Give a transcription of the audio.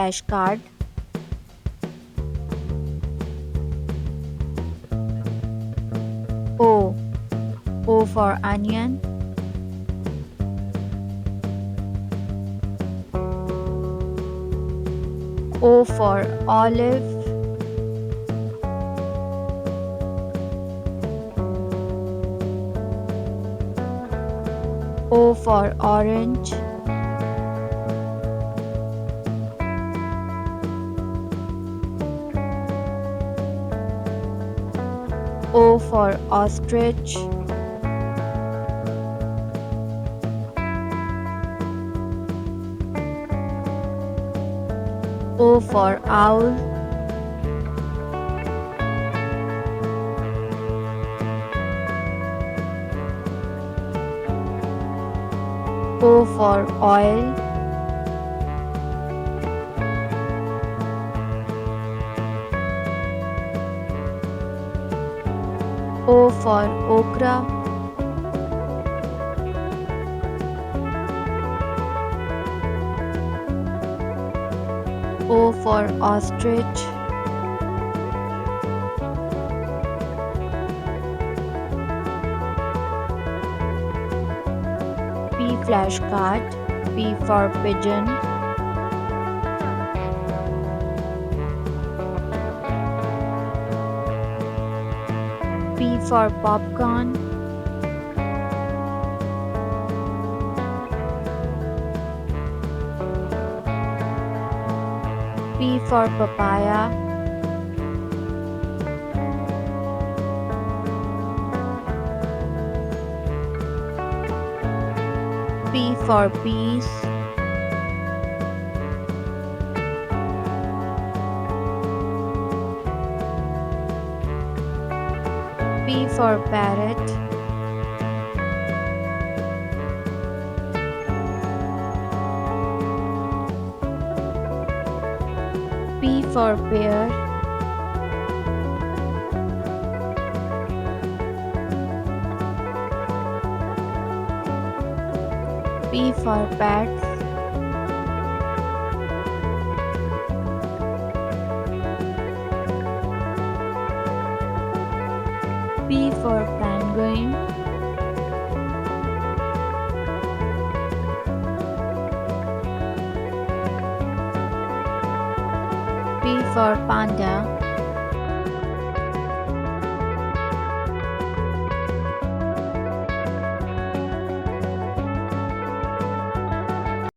flashcard. O. O for onion. O for olive. O for orange. O for ostrich. O for owl. O for oil. O for okra. O for ostrich. P flashcard. P for pigeon. P for popcorn. P for papaya. P for peas. P for parrot. P for pear. P for pets. P for penguin. P for panda.